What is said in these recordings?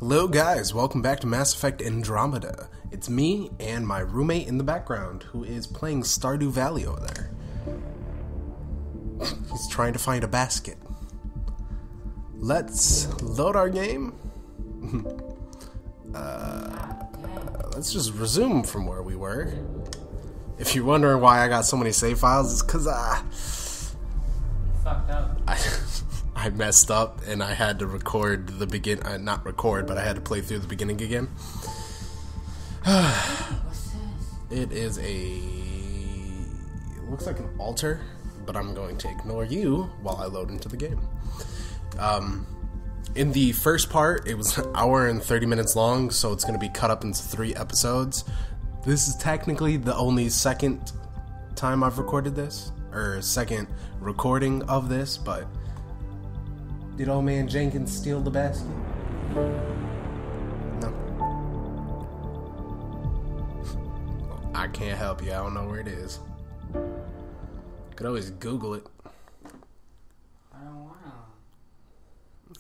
Hello guys, welcome back to Mass Effect Andromeda. It's me and my roommate in the background who is playing Stardew Valley over there. He's trying to find a basket. Let's load our game. Let's just resume from where we were. If you're wondering why I got so many save files, it's because fucked up. I messed up and I had to record the not record, but I had to play through the beginning again. It is it looks like an altar, but I'm going to ignore you while I load into the game. In the first part, it was an hour and 30 minutes long, so it's going to be cut up into 3 episodes. This is technically the only second time I've recorded this, or second recording of this, but did old man Jenkins steal the basket? No. I can't help you. I don't know where it is. Could always Google it. I don't wanna.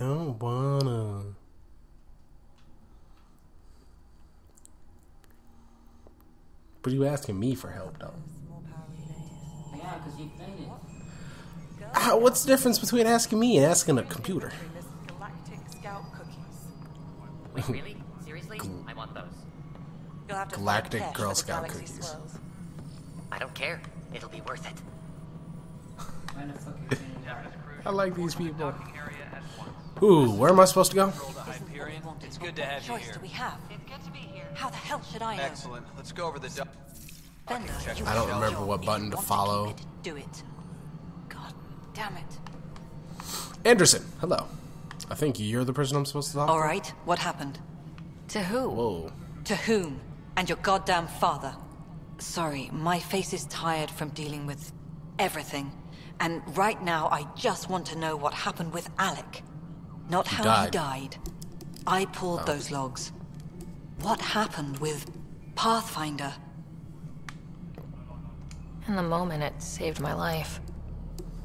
I don't wanna. But you asking me for help, though. Yeah, because you played it. What's the difference between asking me and asking a computer? Wait, really? Seriously? I want those. You'll have to Galactic find Girl cash for the Scout galaxy cookies. swirls. I don't care. It'll be worth it. Why the fuck you saying that? I like these people. Ooh, where am I supposed to go? It's good to have you Choice here. do we have? It's good to be here. How the hell should I know? Excellent. Let's go over the Bender, you I don't did remember your what job. button If to you want follow. keep it, do it. God damn it. Anderson, hello. I think you're the person I'm supposed to talk to. All right, what happened? To who? Whoa. To whom? And your goddamn father. Sorry, my face is tired from dealing with everything. And right now, I just want to know what happened with Alec. Not how he died. I pulled those logs. What happened with Pathfinder? In the moment, it saved my life.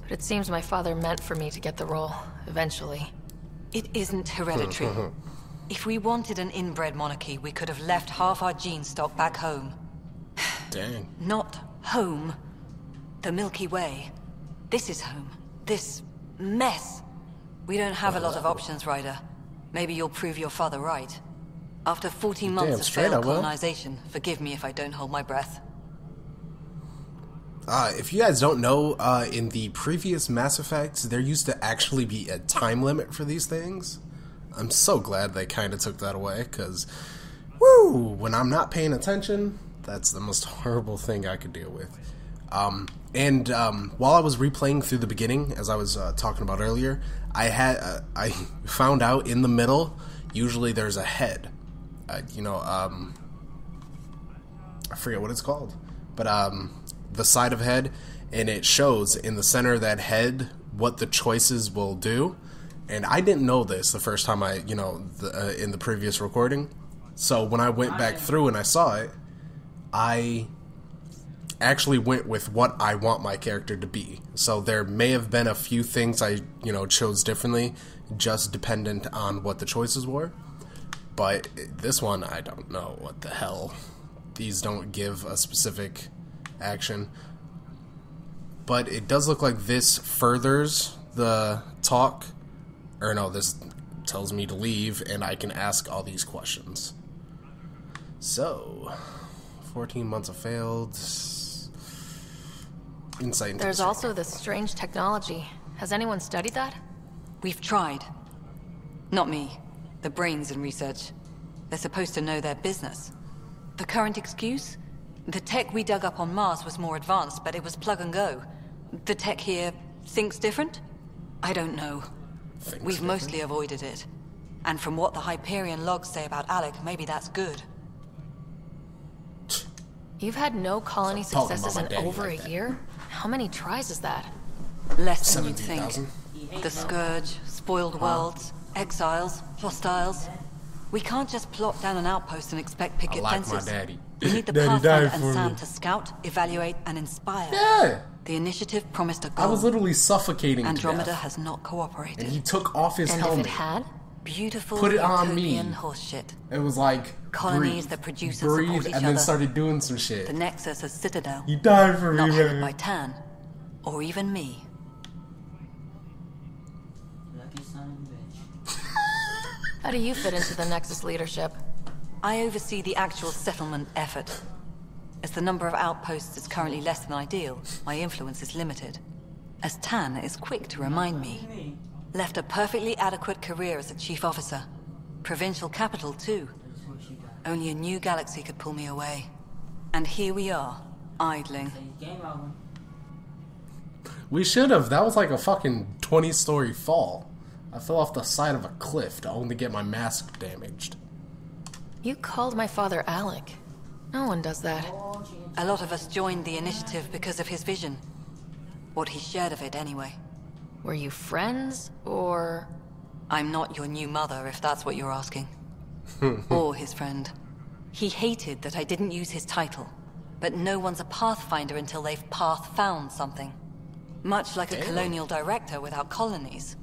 But it seems my father meant for me to get the role, eventually. It isn't hereditary. If we wanted an inbred monarchy, we could have left half our gene stock back home. Dang. Not home. The Milky Way. This is home. This mess. We don't have a lot of options, Ryder. Maybe you'll prove your father right. After 14 months Damn of straight I failed will. colonization, forgive me if I don't hold my breath. If you guys don't know, in the previous Mass Effects, there used to actually be a time limit for these things. I'm so glad they kind of took that away, because, woo, when I'm not paying attention, that's the most horrible thing I could deal with. While I was replaying through the beginning, as I was talking about earlier, I found out in the middle, usually there's a head. I forget what it's called, but the side of head, and it shows in the center of that head what the choices will do. And I didn't know this the first time in the previous recording. So when I went back through and I saw it, I actually went with what I want my character to be. So there may have been a few things I, chose differently, just dependent on what the choices were. But this one, I don't know what the hell. These don't give a specific action. But it does look like this furthers the talk. Or no, this tells me to leave, and I can ask all these questions. So, 14 months of failed. Insight into There's the also this strange technology. Has anyone studied that? We've tried. Not me. The brains in research. They're supposed to know their business. The current excuse? The tech we dug up on Mars was more advanced, but it was plug and go. The tech here thinks different? I don't know. We've mostly avoided it. And from what the Hyperion logs say about Alec, maybe that's good. You've had no colony Stop talking successes about my in daddy over like a that. year? How many tries is that? Less than you'd think. 17,000? The Scourge, spoiled worlds, exiles, hostiles. We can't just plot down an outpost and expect picket I like my fences. daddy. We need the Daddy Pathfinder died and for Sam me. to scout, evaluate, and inspire. Yeah! The initiative promised a goal. I was literally suffocating to Andromeda death. has not cooperated. And he took off his And if helmet. it had? Beautiful Put it on me. utopian horseshit. It was like Colonies breathe, that produce and breathe, support each and then other. started doing some shit. The Nexus as Citadel. You died for me, Not headed by man. Tan. Or even me. Lucky son of a bitch. How do you fit into the Nexus leadership? I oversee the actual settlement effort. As the number of outposts is currently less than ideal, my influence is limited. As Tan is quick to remind me. Left a perfectly adequate career as a chief officer. Provincial capital, too. That's what she got. Only a new galaxy could pull me away. And here we are, idling. Say game over. We should have. That was like a fucking 20-story fall. I fell off the side of a cliff to only get my mask damaged. You called my father Alec. No one does that. Oh, she A lot of us joined the initiative because of his vision. What he shared of it, anyway. Were you friends, or... I'm not your new mother, if that's what you're asking. Or his friend. He hated that I didn't use his title. But no one's a pathfinder until they've path-found something. Much like a colonial director without colonies.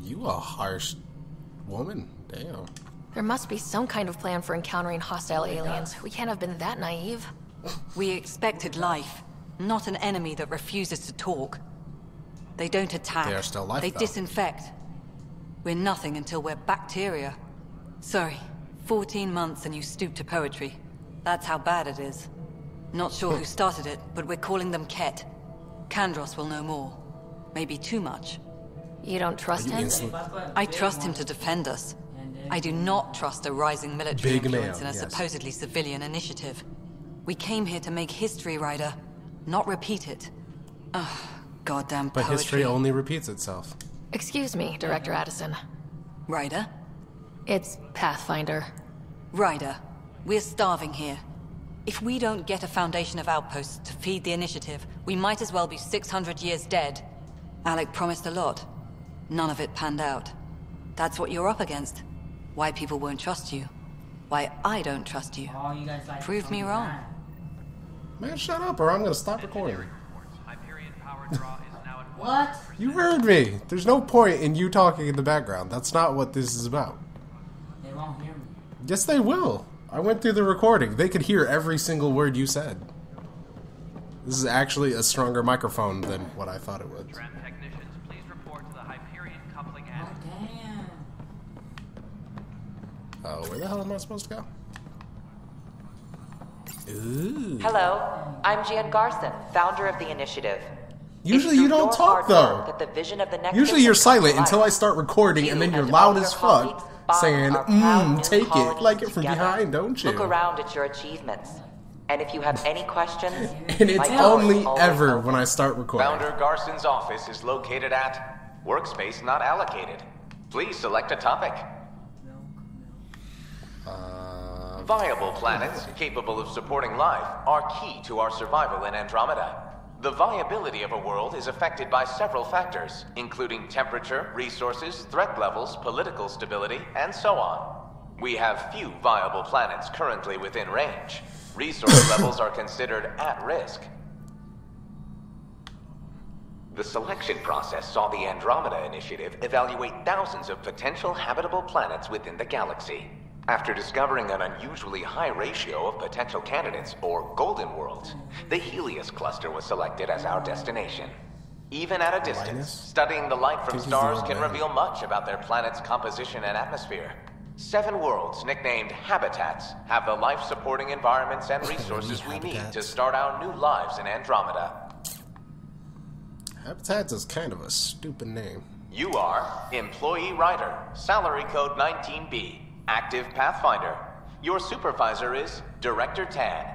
You a harsh woman. Damn. There must be some kind of plan for encountering hostile aliens. We can't have been that naive. We expected life, not an enemy that refuses to talk. They don't attack. They are still life, They though. disinfect. We're nothing until we're bacteria. Sorry, 14 months and you stoop to poetry. That's how bad it is. Not sure who started it, but we're calling them Ket. Kandros will know more. Maybe too much. You don't trust him? I trust him to defend us. I do not trust a rising military Big influence man, in a yes. supposedly civilian initiative. We came here to make history, Ryder, not repeat it. Ugh, goddamn But poetry. history only repeats itself. Excuse me, Director Addison. Ryder? It's Pathfinder. Ryder, we're starving here. If we don't get a foundation of outposts to feed the initiative, we might as well be 600 years dead. Alec promised a lot. None of it panned out. That's what you're up against. Why people won't trust you. Why I don't trust you. Oh, you guys like Prove me wrong. Man, shut up or I'm gonna stop recording. What? You heard me. There's no point in you talking in the background. That's not what this is about. They won't hear me. Yes, they will. I went through the recording. They could hear every single word you said. This is actually a stronger microphone than what I thought it was. Tram technicians, please report to the Hyperion coupling Oh, end. damn. Oh, where the hell am I supposed to go? Ooh. Hello, I'm Garson, founder of the initiative. Usually It's you through don't your talk hard though. work that the vision of the Nexus Usually you're has come to silent until I life. start recording You and then you're and loud all as your fuck colleagues bind saying, our proud new take it colonies like it from together. behind, don't you? Look around at your achievements. And if you have any questions, And it's my door is only always ever open. when I start recording. Founder Garson's office is located at Workspace Not Allocated. Please select a topic. Viable planets capable of supporting life are key to our survival in Andromeda. The viability of a world is affected by several factors, including temperature, resources, threat levels, political stability, and so on. We have few viable planets currently within range. Resource levels are considered at risk. The selection process saw the Andromeda Initiative evaluate thousands of potential habitable planets within the galaxy. After discovering an unusually high ratio of potential candidates, or golden worlds, the Helios cluster was selected as our destination. Even at a distance, Linus? studying the light from Think he's the stars old can man. reveal much about their planet's composition and atmosphere. 7 worlds, nicknamed habitats, have the life-supporting environments and resources we need to Habitats. start our new lives in Andromeda. Habitats is kind of a stupid name. You are Employee Rider, Salary Code 19B, Active Pathfinder. Your supervisor is Director Tan.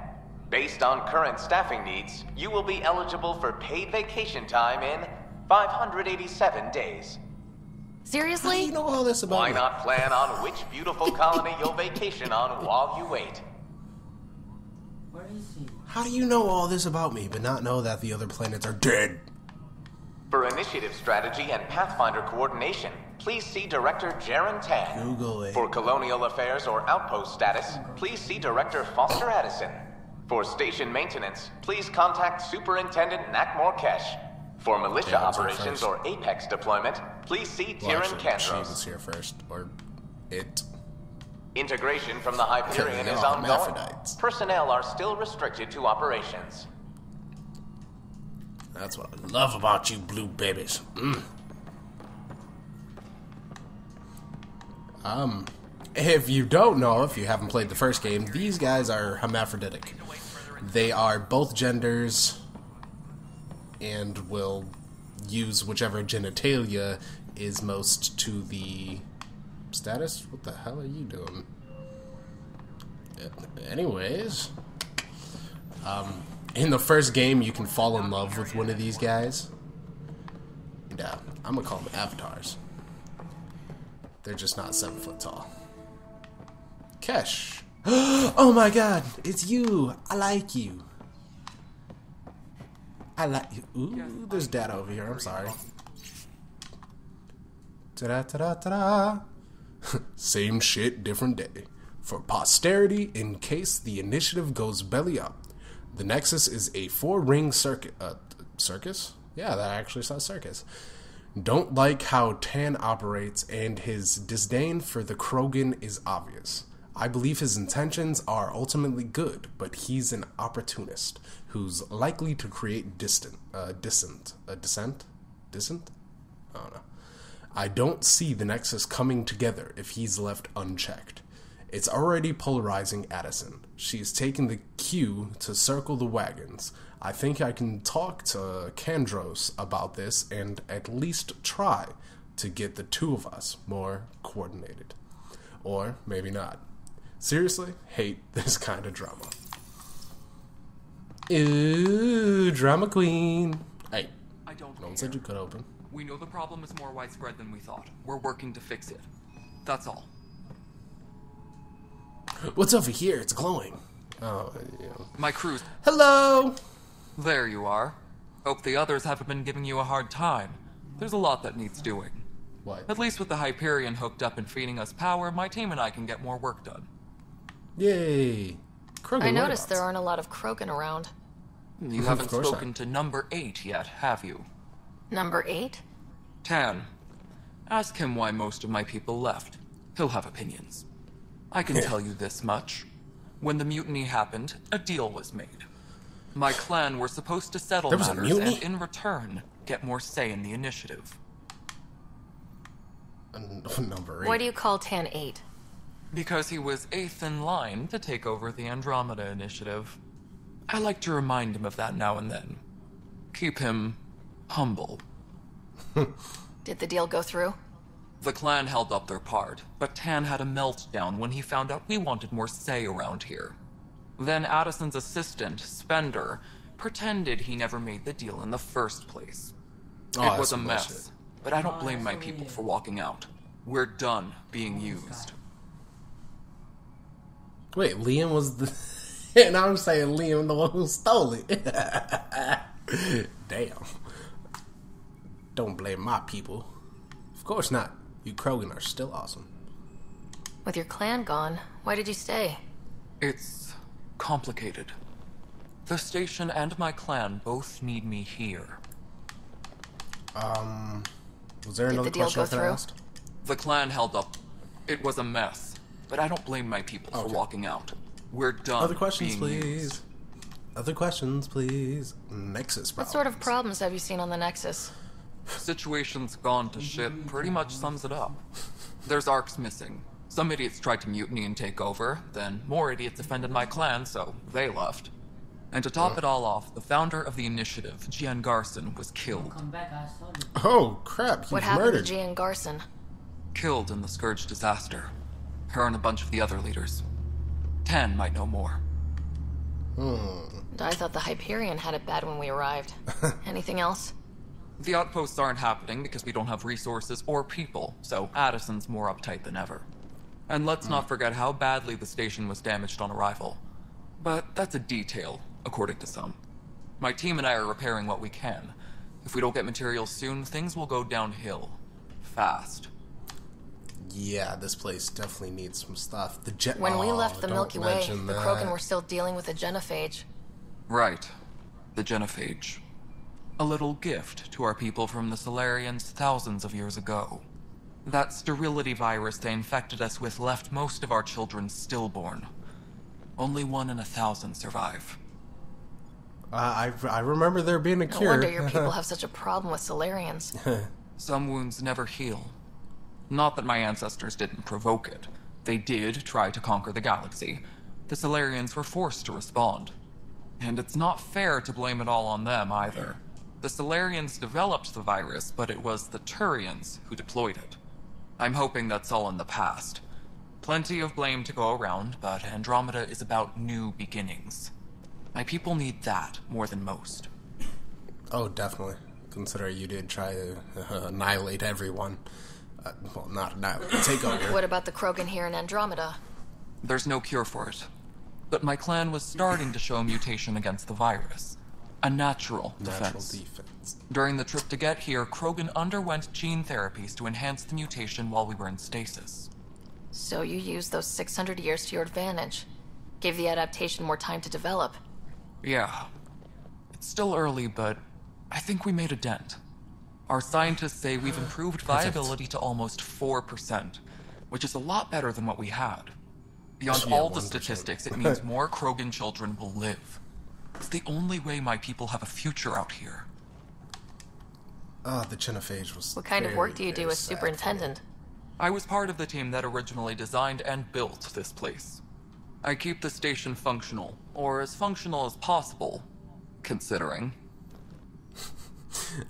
Based on current staffing needs, you will be eligible for paid vacation time in 587 days. How do Seriously? you know all this about Why me? not plan on which beautiful colony you'll vacation on while you wait? Where is he? How do you know all this about me, but not know that the other planets are dead? For initiative strategy and Pathfinder coordination, please see Director Jaren Tan. Google it. For colonial affairs or outpost status, please see Director Foster Addison. For station maintenance, please contact Superintendent Nakmor Kesh. For militia Yeah, that's our operations first. or Apex deployment, Please see Well, Tyrann actually, she Kandros. was here first, or it. Integration from the Hyperion They're is all ongoing. hermaphrodites. Personnel are still restricted to operations. That's what I love about you blue babies. If you don't know, if you haven't played the first game, these guys are hermaphroditic. They are both genders and will use whichever genitalia is most to the status. What the hell are you doing? Anyways, in the first game, you can fall in love with one of these guys. And, I'm gonna call them avatars. They're just not 7 foot tall. Kesh. Oh my god, it's you. I like you. I like you. Ooh, there's data over here. I'm sorry. Ta-da, ta-da, ta-da. Same shit, different day. For posterity, in case the initiative goes belly up. The Nexus is a 4-ring circuit. Circus? Yeah, that actually says circus. Don't like how Tan operates, and his disdain for the Krogan is obvious. I believe his intentions are ultimately good, but he's an opportunist who's likely to create dissent? I don't know. I don't see the Nexus coming together if he's left unchecked. It's already polarizing Addison. She's taken the cue to circle the wagons. I think I can talk to Kandros about this and at least try to get the two of us more coordinated. Or maybe not. Seriously, hate this kind of drama. Ooh, drama queen. Hey, I don't no one said you could open. We know the problem is more widespread than we thought. We're working to fix it. That's all. What's over here? It's glowing. Oh, yeah. My crew's... Hello! There you are. Hope the others haven't been giving you a hard time. There's a lot that needs doing. What? At least with the Hyperion hooked up and feeding us power, my team and I can get more work done. Yay. Krogan I noticed robots. there aren't a lot of Krogan around. You haven't course spoken to number 8 yet, have you? Number 8? Tan. Ask him why most of my people left. He'll have opinions. I can tell you this much. When the mutiny happened, a deal was made. My clan were supposed to settle There was a matters mutiny? and in return, get more say in the initiative. Number 8. Why do you call Tan 8? Because he was 8th in line to take over the Andromeda initiative. I like to remind him of that now and then. Keep him humble. Did the deal go through? The clan held up their part, but Tan had a meltdown when he found out we wanted more say around here. Then Addison's assistant, Spender, pretended he never made the deal in the first place. Oh, It that's was a some mess, bullshit. but I don't blame my people for walking out. We're done being used. Wait, Liam was the... and I'm saying Liam the one who stole it. Damn. Don't blame my people. Of course not. You Krogan are still awesome. With your clan gone, why did you stay? It's complicated. The station and my clan both need me here. Was there another the deal question I go could through? ask? The clan held up. It was a mess, but I don't blame my people for walking out. We're done. Other questions, being please. used. Other questions, please. Nexus problems. What sort of problems have you seen on the Nexus? Situation's gone to shit pretty much sums it up. There's arcs missing. Some idiots tried to mutiny and take over, then more idiots offended my clan, so they left. And to top it all off, the founder of the initiative, Garson, was killed. Come back, I saw you. Oh, crap. He's What happened murdered. to G and Garson? Killed in the Scourge disaster. Her and a bunch of the other leaders. Tan might know more. And I thought the Hyperion had it bad when we arrived. Anything else? The outposts aren't happening because we don't have resources or people, so Addison's more uptight than ever. And let's not forget how badly the station was damaged on arrival. But that's a detail, according to some. My team and I are repairing what we can. If we don't get materials soon, things will go downhill. Fast. Yeah, this place definitely needs some stuff. The jet. When we Oh, left the don't Milky Way, mention the that. Krogan were still dealing with the genophage. Right. The genophage. A little gift to our people from the Solarians thousands of years ago. That sterility virus they infected us with left most of our children stillborn. Only 1 in 1,000 survive. I remember there being a No cure. wonder your people have such a problem with Solarians. Some wounds never heal. Not that my ancestors didn't provoke it. They did try to conquer the galaxy. The Solarians were forced to respond. And it's not fair to blame it all on them, either. The Solarians developed the virus, but it was the Turians who deployed it. I'm hoping that's all in the past. Plenty of blame to go around, but Andromeda is about new beginnings. My people need that more than most. Oh, definitely. Consider you did try to annihilate everyone. Well, not annihilate, take over. What about the Krogan here in Andromeda? There's no cure for it. But my clan was starting to show mutation against the virus. A natural defense. During the trip to get here, Krogan underwent gene therapies to enhance the mutation while we were in stasis. So you used those 600 years to your advantage. Gave the adaptation more time to develop. Yeah. It's still early, but I think we made a dent. Our scientists say we've improved viability to almost 4%, which is a lot better than what we had. Beyond all the 1%. statistics, it means more Krogan children will live. It's the only way my people have a future out here. The Genophage was What kind of work do you do as superintendent? I was part of the team that originally designed and built this place. I keep the station functional, or as functional as possible, considering.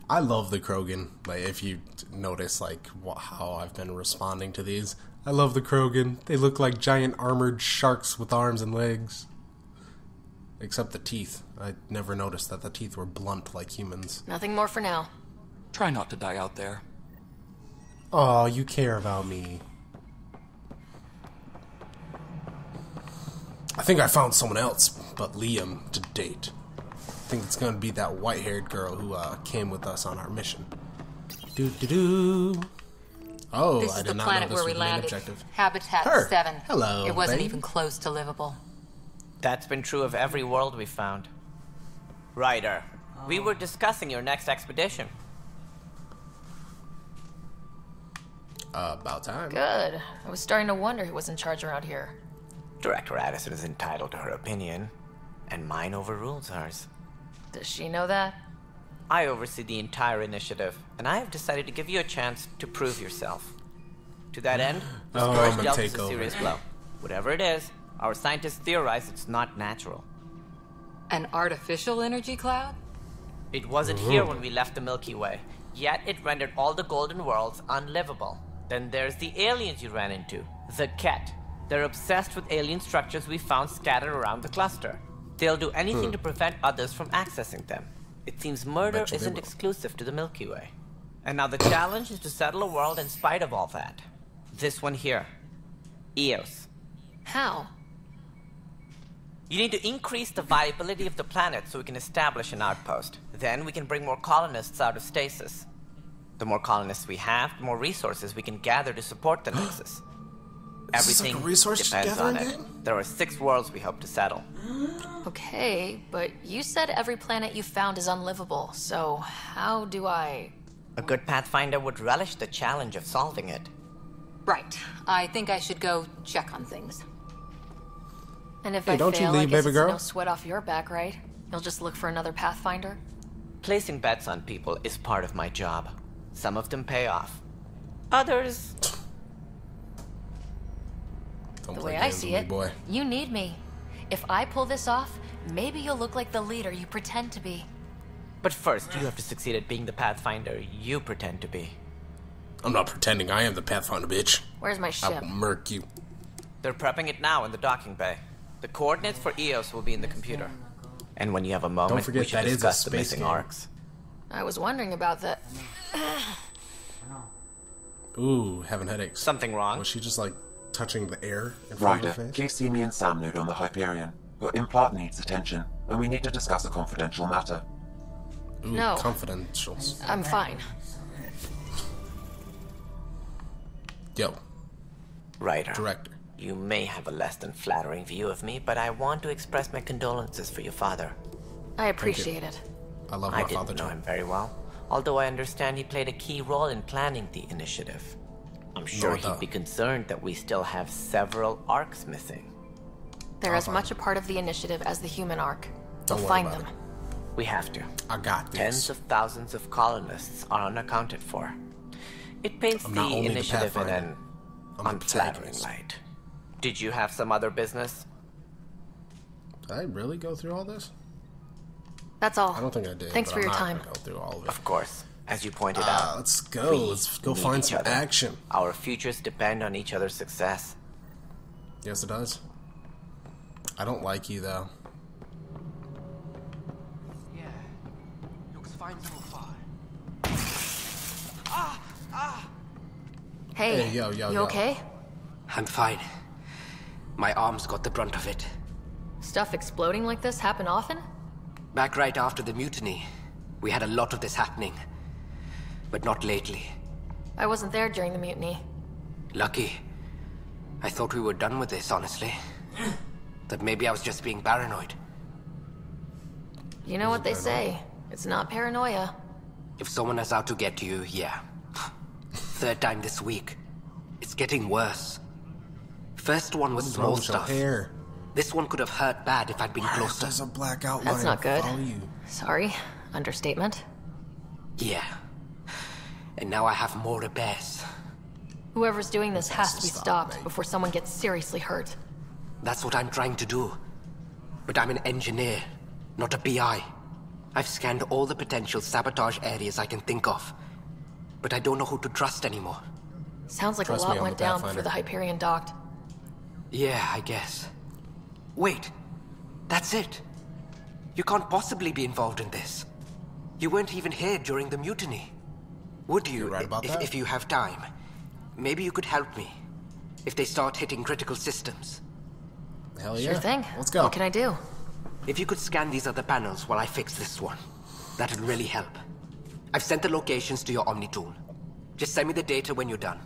I love the Krogan. Like, if you notice, like, how I've been responding to these, I love the Krogan. They look like giant armored sharks with arms and legs. Except the teeth. I never noticed that the teeth were blunt like humans. Nothing more for now. Try not to die out there. Oh, you care about me. I think I found someone else but Liam to date. I think it's gonna be that white-haired girl who came with us on our mission. Do. Oh, This I is did the not planet know this where we was the main landed. objective. Habitat Her. 7. Hello, It wasn't babe. even close to livable. That's been true of every world we found. Ryder, we were discussing your next expedition. About time. Good. I was starting to wonder who was in charge around here. Director Addison is entitled to her opinion, and mine overrules hers. Does she know that? I oversee the entire initiative, and I have decided to give you a chance to prove yourself. To that end, the Oh, Scourge I'ma dealt take us a over. serious blow. Whatever it is, our scientists theorize it's not natural. An artificial energy cloud? It wasn't here when we left the Milky Way, yet it rendered all the golden worlds unlivable. Then there's the aliens you ran into, the Ket. They're obsessed with alien structures we found scattered around the cluster. They'll do anything to prevent others from accessing them. It seems murder Bet you they isn't will. exclusive to the Milky Way. And now the challenge is to settle a world in spite of all that. This one here. Eos. How? You need to increase the viability of the planet so we can establish an outpost. Then we can bring more colonists out of stasis. The more colonists we have, the more resources we can gather to support the Nexus. Is this like Everything a resource depends on gathering it. game? There are 6 worlds we hope to settle. Okay, but you said every planet you found is unlivable, so how do I... A good Pathfinder would relish the challenge of solving it. Right. I think I should go check on things. And if Hey, I don't you fail, I leave, guess baby it's girl. no sweat off your back, right? You'll just look for another Pathfinder? Placing bets on people is part of my job. Some of them pay off. Others... Don't The play way I games see with me, it, boy. you need me. If I pull this off, maybe you'll look like the leader you pretend to be. But first, you have to succeed at being the Pathfinder you pretend to be. I'm not pretending I am the Pathfinder, bitch. Where's my I ship? will murk you. They're prepping it now in the docking bay. The coordinates for Eos will be in the computer. And when you have a moment, Don't forget we should that is a discuss the space missing game. arcs. I was wondering about that. Ooh, having headaches. Something wrong? Was she just like touching the air in front Ryder, of her face? please see me and Sam Node on the Hyperion. Your implant needs attention, and we need to discuss a confidential matter. Ooh, No. confidentials. I'm fine. Yo, Ryder, director. you may have a less than flattering view of me, but I want to express my condolences for your father. I appreciate it. I love I my father didn't know too. him very well, although I understand he played a key role in planning the initiative. I'm sure he'd be concerned that we still have several arcs missing. They're as much a part of the initiative as the human arc. They'll Don't worry find about them. We have to. I got this. Tens of thousands of colonists are unaccounted for. It paints I'm the not only the initiative in Pathfinder, an I'm the unflattering protagonist. light. Did you have some other business? Did I really go through all this? That's all. I don't think I did. Thanks but for I'm your not time. gonna go through all of it. Of course. As you pointed out. Let's go. we Let's go need find each some other. action. Our futures depend on each other's success. Yes, it does. I don't like you though. Yeah. Looks fine so far. Hey, Hey, yo, you yo. okay? I'm fine. My arms got the brunt of it. Stuff exploding like this happen often? Back right after the mutiny, we had a lot of this happening. But not lately. I wasn't there during the mutiny. Lucky. I thought we were done with this, honestly. That maybe I was just being paranoid. You know what they say. It's not paranoia. If someone is out to get you, yeah. Third time this week. It's getting worse. First one was small stuff. Hair? This one could have hurt bad if I'd been closer. There's a black outline. That's not good. Follow you. Sorry. Understatement. Yeah. And now I have more repairs. Whoever's doing this has to be stop, stopped mate. before someone gets seriously hurt. That's what I'm trying to do. But I'm an engineer, not a PI. I've scanned all the potential sabotage areas I can think of. But I don't know who to trust anymore. Sounds like Trust a me, lot I'm went the down Pathfinder. before the Hyperion docked. Yeah, I guess. Wait. That's it. You can't possibly be involved in this. You weren't even here during the mutiny. Would you, You're right about that. if you have time? Maybe you could help me. If they start hitting critical systems. Hell yeah. Sure thing. Let's go. What can I do? If you could scan these other panels while I fix this one, that'd really help. I've sent the locations to your Omni tool. Just send me the data when you're done.